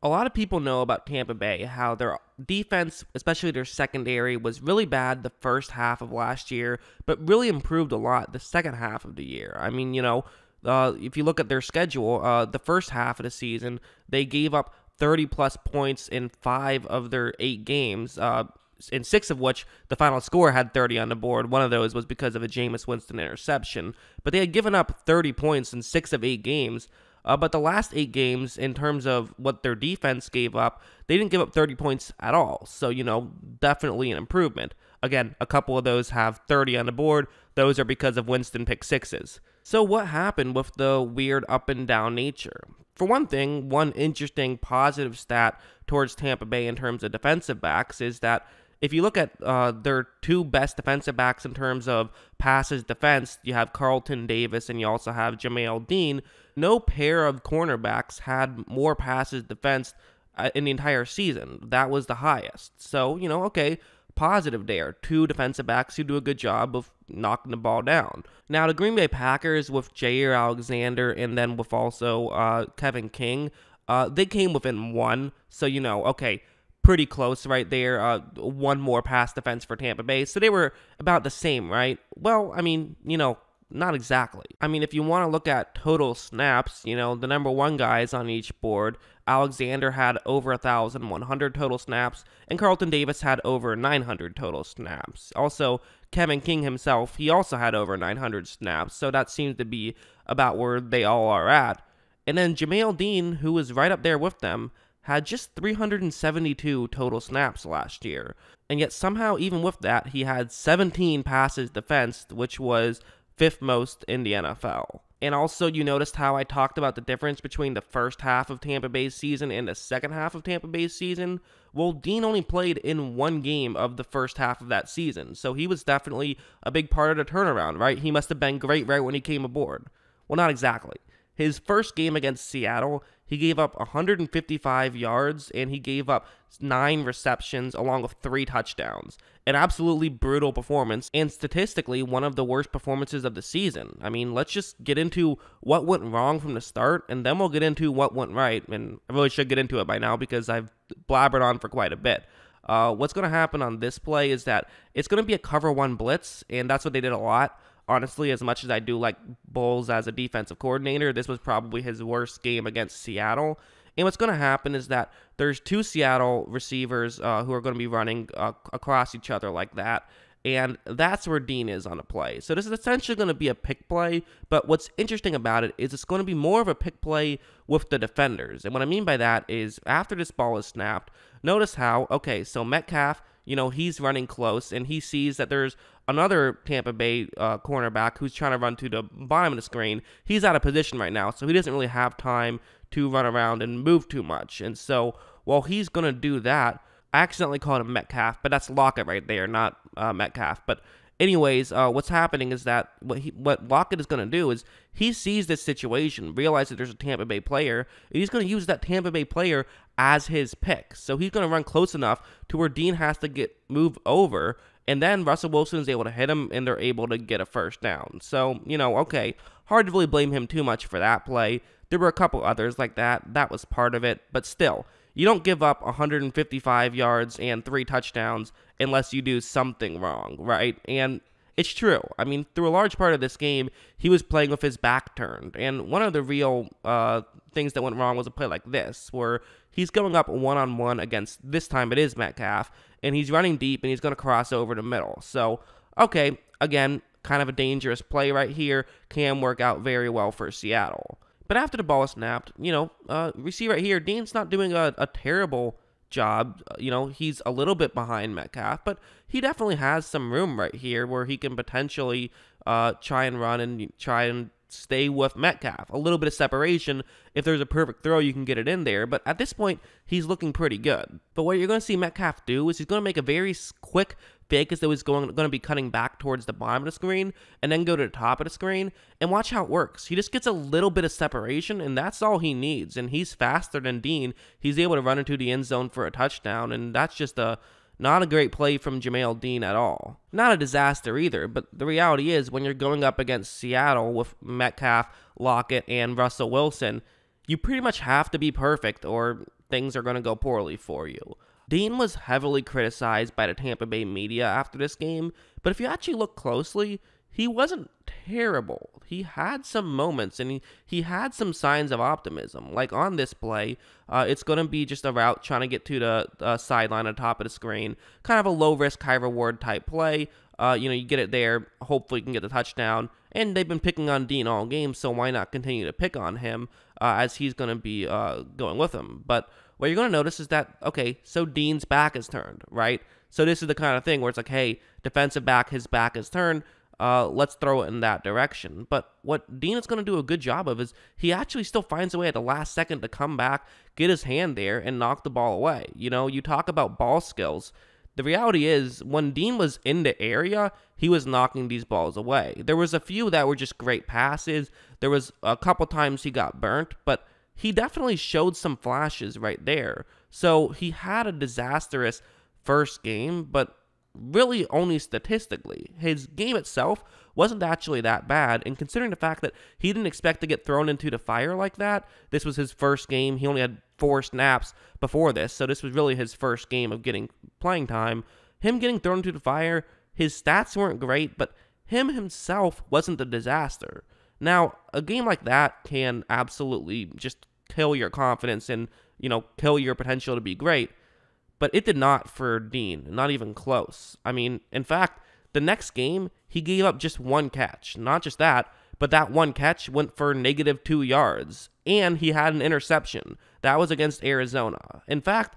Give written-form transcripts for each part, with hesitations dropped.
A lot of people know about Tampa Bay, how their defense, especially their secondary, was really bad the first half of last year, but really improved a lot the second half of the year. I mean, if you look at their schedule, the first half of the season, they gave up 30 plus points in 5 of their 8 games. In 6 of which the final score had 30 on the board. One of those was because of a Jameis Winston interception. But they had given up 30 points in 6 of 8 games. But the last 8 games, in terms of what their defense gave up, they didn't give up 30 points at all. So, definitely an improvement. Again, a couple of those have 30 on the board. Those are because of Winston pick sixes. So what happened with the weird up and down nature? For one thing, one interesting positive stat towards Tampa Bay in terms of defensive backs is that if you look at their 2 best defensive backs in terms of passes defense, you have Carlton Davis and you also have Jamel Dean. No pair of cornerbacks had more passes defense in the entire season. That was the highest. So, okay, positive there. 2 defensive backs who do a good job of knocking the ball down. Now, the Green Bay Packers with Jair Alexander and then with also Kevin King, they came within 1. So, okay, pretty close right there. 1 more pass defense for Tampa Bay. So they were about the same, right? Well, I mean, not exactly. I mean, if you want to look at total snaps, the number 1 guys on each board, Alexander had over 1,100 total snaps, and Carlton Davis had over 900 total snaps. Also, Kevin King himself, he also had over 900 snaps, so that seems to be about where they all are at. And then Jamel Dean, who was right up there with them, had just 372 total snaps last year. And yet somehow, even with that, he had 17 passes defensed, which was 5th most in the NFL. And also, you noticed how I talked about the difference between the first half of Tampa Bay's season and the second half of Tampa Bay's season? Well, Dean only played in 1 game of the first half of that season, so he was definitely a big part of the turnaround, right? He must have been great right when he came aboard. Well, not exactly. His first game against Seattle, he gave up 155 yards and he gave up 9 receptions along with 3 touchdowns. An absolutely brutal performance and statistically one of the worst performances of the season. I mean, let's just get into what went wrong from the start and then we'll get into what went right. And I really should get into it by now because I've blabbered on for quite a bit. What's going to happen on this play is that it's going to be a cover 1 blitz, and that's what they did a lot. Honestly, as much as I do like Bowles as a defensive coordinator, this was probably his worst game against Seattle. And what's going to happen is that there's 2 Seattle receivers who are going to be running across each other like that. And that's where Dean is on the play. So this is essentially going to be a pick play, but what's interesting about it is it's going to be more of a pick play with the defenders. And what I mean by that is after this ball is snapped, notice how, okay, so Metcalf, he's running close and he sees that there's another Tampa Bay cornerback who's trying to run to the bottom of the screen. He's out of position right now, so he doesn't really have time to run around and move too much. And so while he's going to do that, I accidentally called him Metcalf, but that's Lockett right there, not Metcalf. But anyways, what's happening is that what Lockett is going to do is he sees this situation, realizes that there's a Tampa Bay player, and he's going to use that Tampa Bay player as his pick. So he's going to run close enough to where Dean has to move over, and then Russell Wilson is able to hit him, and they're able to get a first down. So, okay, hard to really blame him too much for that play. There were a couple others like that. That was part of it, but still, you don't give up 155 yards and 3 touchdowns unless you do something wrong, right? And it's true. I mean, through a large part of this game, he was playing with his back turned. And one of the real things that went wrong was a play like this, where he's going up one-on-one against, this time it is Metcalf, and he's running deep and he's going to cross over the middle. So, okay, again, kind of a dangerous play right here. Can work out very well for Seattle. But after the ball is snapped, we see right here, Dean's not doing a terrible job. He's a little bit behind Metcalf, but he definitely has some room right here where he can potentially try and run and try and stay with Metcalf. A little bit of separation. If there's a perfect throw, you can get it in there. But at this point, he's looking pretty good. But what you're going to see Metcalf do is he's going to make a very quick fake as though he's going to be cutting back towards the bottom of the screen and then go to the top of the screen. And watch how it works. He just gets a little bit of separation, and that's all he needs. And he's faster than Dean. He's able to run into the end zone for a touchdown, and that's just not a great play from Jamel Dean at all. Not a disaster either, but the reality is when you're going up against Seattle with Metcalf, Lockett, and Russell Wilson, you pretty much have to be perfect or things are going to go poorly for you. Dean was heavily criticized by the Tampa Bay media after this game, but if you actually look closely, he wasn't terrible. He had some moments, and he had some signs of optimism. Like on this play, it's going to be just a route trying to get to the sideline on top of the screen. Kind of a low-risk, high-reward type play. You get it there. Hopefully you can get the touchdown. And they've been picking on Dean all game, so why not continue to pick on him as he's going to be going with him. But what you're going to notice is that, okay, so Dean's back is turned, right? So this is the kind of thing where it's like, hey, defensive back, his back is turned. Let's throw it in that direction. But what Dean is going to do a good job of is he actually still finds a way at the last second to come back, get his hand there, and knock the ball away. You talk about ball skills. The reality is, when Dean was in the area, he was knocking these balls away. There was a few that were just great passes. There was a couple times he got burnt, but he definitely showed some flashes right there. So he had a disastrous first game, but really only statistically. His game itself wasn't actually that bad, and considering the fact that he didn't expect to get thrown into the fire like that, this was his first game. He only had 4 snaps before this, so this was really his first game of getting playing time. Him getting thrown into the fire, his stats weren't great, but him himself wasn't a disaster. Now, a game like that can absolutely just kill your confidence and, kill your potential to be great. But it did not for Dean, not even close. I mean, in fact, the next game, he gave up just 1 catch. Not just that, but that 1 catch went for -2 yards. And he had an interception. That was against Arizona. In fact,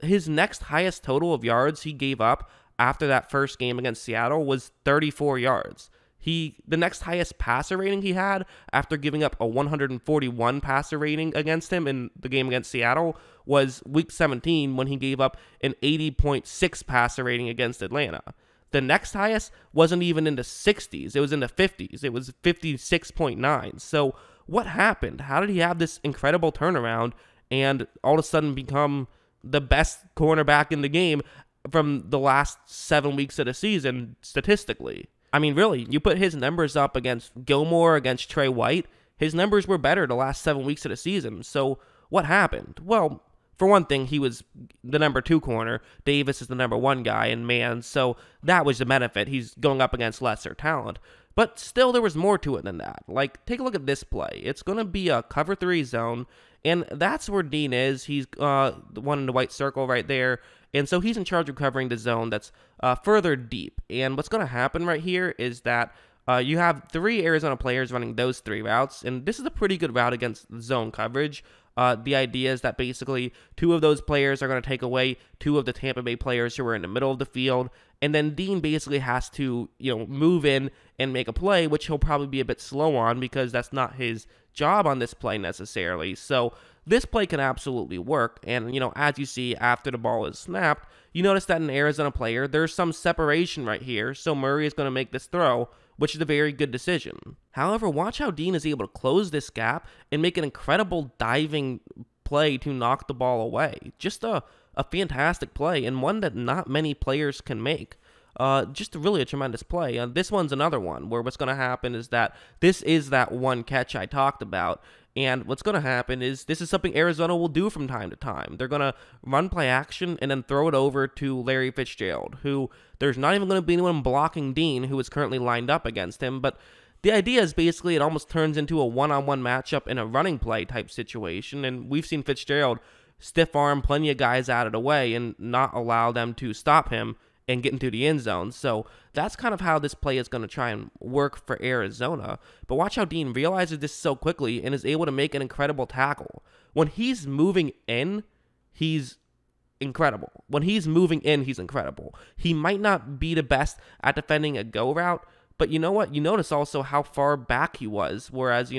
his next highest total of yards he gave up after that first game against Seattle was 34 yards. The next highest passer rating he had after giving up a 141 passer rating against him in the game against Seattle was week 17 when he gave up an 80.6 passer rating against Atlanta. The next highest wasn't even in the 60s. It was in the 50s. It was 56.9. So what happened? How did he have this incredible turnaround and all of a sudden become the best cornerback in the game from the last 7 weeks of the season statistically? I mean, really, you put his numbers up against Gilmore, against Trey White, his numbers were better the last 7 weeks of the season. So what happened? Well, for one thing, he was the number 2 corner. Davis is the number 1 guy in man, so that was the benefit. He's going up against lesser talent. But still, there was more to it than that. Like, take a look at this play. It's going to be a cover 3 zone, and that's where Dean is. He's the one in the white circle right there. And so he's in charge of covering the zone that's further deep. And what's going to happen right here is that you have 3 Arizona players running those 3 routes. And this is a pretty good route against zone coverage. The idea is that basically 2 of those players are going to take away 2 of the Tampa Bay players who are in the middle of the field. And then Dean basically has to, move in and make a play, which he'll probably be a bit slow on because that's not his job on this play necessarily. So this play can absolutely work, and, as you see after the ball is snapped, you notice that in an Arizona player, there's some separation right here, so Murray is going to make this throw, which is a very good decision. However, watch how Dean is able to close this gap and make an incredible diving play to knock the ball away. Just a fantastic play, and one that not many players can make. Just really a tremendous play. This one's another one where what's going to happen is that this is that 1 catch I talked about. And what's going to happen is this is something Arizona will do from time to time. They're going to run play action and then throw it over to Larry Fitzgerald, who there's not even going to be anyone blocking Dean, who is currently lined up against him. But the idea is basically it almost turns into a one-on-one matchup in a running play type situation. And we've seen Fitzgerald stiff arm plenty of guys out of the way and not allow them to stop him and get into the end zone. So that's kind of how this play is going to try and work for Arizona. But watch how Dean realizes this so quickly and is able to make an incredible tackle. When he's moving in, he's incredible. When he's moving in, he's incredible. He might not be the best at defending a go route, but you know what? You notice also how far back he was, whereas,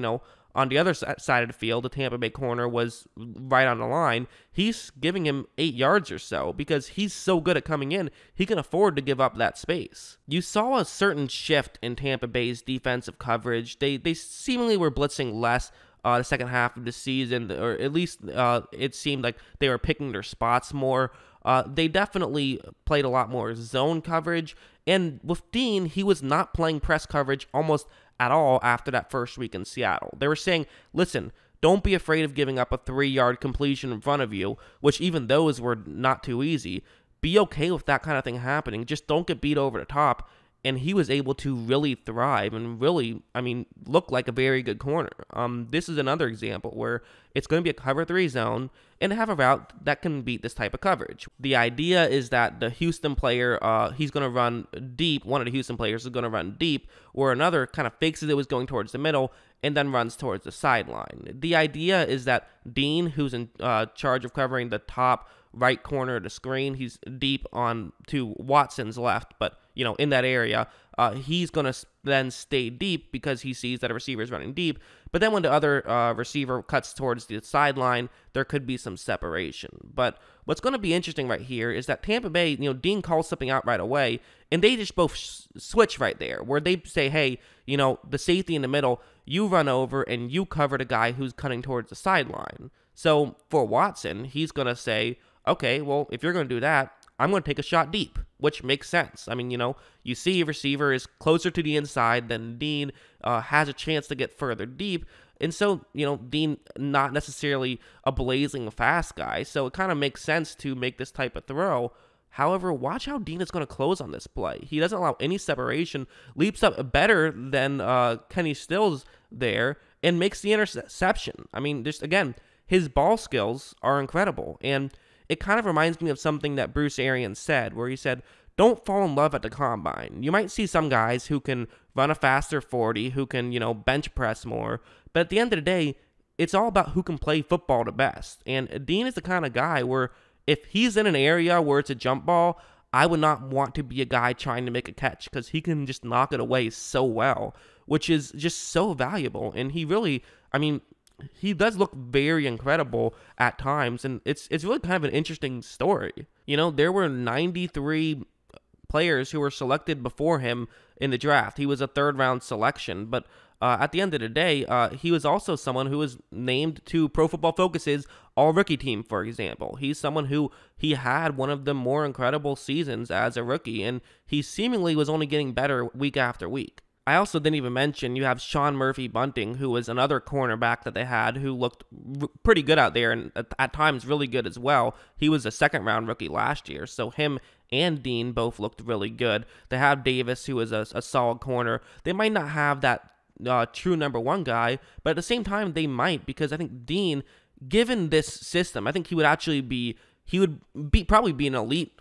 on the other side of the field, the Tampa Bay corner was right on the line. He's giving him 8 yards or so because he's so good at coming in, he can afford to give up that space. You saw a certain shift in Tampa Bay's defensive coverage. They seemingly were blitzing less the second half of the season, or at least it seemed like they were picking their spots more. They definitely played a lot more zone coverage, and with Dean, he was not playing press coverage almost at all after that first week in Seattle. They were saying, listen, don't be afraid of giving up a 3-yard completion in front of you, which even those were not too easy. Be okay with that kind of thing happening. Just don't get beat over the top. And he was able to really thrive and really, I mean, look like a very good corner. This is another example where it's going to be a cover 3 zone and have a route that can beat this type of coverage. The idea is that the Houston player, he's going to run deep. One of the Houston players is going to run deep, or another kind of fakes it was going towards the middle and then runs towards the sideline. The idea is that Dean, who's in charge of covering the top right corner of the screen, he's deep on to Watson's left, but in that area, he's going to then stay deep because he sees that a receiver is running deep. But then when the other receiver cuts towards the sideline, there could be some separation. But what's going to be interesting right here is that Tampa Bay, Dean calls something out right away, and they just both switch right there, where they say, hey, the safety in the middle, you run over and you cover the guy who's cutting towards the sideline. So for Watson, he's going to say, okay, well, if you're going to do that, I'm going to take a shot deep, which makes sense. I mean, you see a receiver is closer to the inside than Dean, has a chance to get further deep. And so, Dean, not necessarily a blazing fast guy, so it kind of makes sense to make this type of throw. However, watch how Dean is going to close on this play. He doesn't allow any separation, leaps up better than Kenny Stills there, and makes the interception. I mean, just again, his ball skills are incredible, and it kind of reminds me of something that Bruce Arians said, where he said, don't fall in love at the combine. You might see some guys who can run a faster 40, who can, bench press more, but at the end of the day, it's all about who can play football the best. And Dean is the kind of guy where if he's in an area where it's a jump ball, I would not want to be a guy trying to make a catch because he can just knock it away so well, which is just so valuable. And he really, he does look very incredible at times, and it's really kind of an interesting story. There were 93 players who were selected before him in the draft. He was a 3rd-round selection, but at the end of the day, he was also someone who was named to Pro Football Focus's all-rookie team, for example. He's someone who he had one of the more incredible seasons as a rookie, and he seemingly was only getting better week after week. I also didn't even mention you have Sean Murphy-Bunting, who was another cornerback that they had who looked pretty good out there and at times really good as well. He was a 2nd-round rookie last year, so him and Dean both looked really good. They have Davis, who is a solid corner. They might not have that true number 1 guy, but at the same time they might, because I think Dean, given this system, I think he would probably be an elite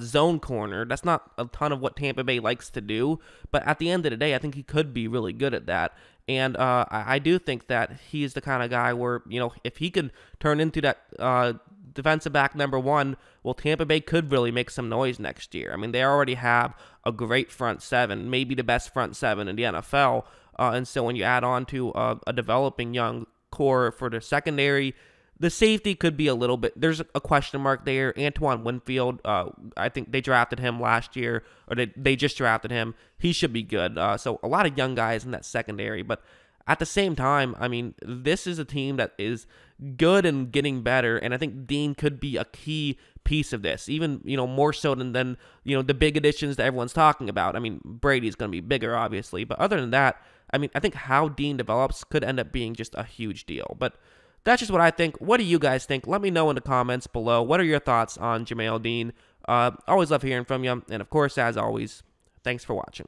zone corner. That's not a ton of what Tampa Bay likes to do, but at the end of the day, I think he could be really good at that. And I do think that he's the kind of guy where, if he could turn into that defensive back number 1, well, Tampa Bay could really make some noise next year. I mean, they already have a great front 7, maybe the best front 7 in the NFL. And so when you add on to a developing young core for the secondary, the safety could be a little bit, there's a question mark there. Antoine Winfield, I think they drafted him last year, or they just drafted him. He should be good. So a lot of young guys in that secondary, but at the same time, this is a team that is good and getting better, and I think Dean could be a key piece of this, even, more so than the big additions that everyone's talking about. Brady's going to be bigger, obviously, but other than that, I think how Dean develops could end up being just a huge deal. But that's just what I think. What do you guys think? Let me know in the comments below. What are your thoughts on Jamel Dean? Always love hearing from you. And of course, as always, thanks for watching.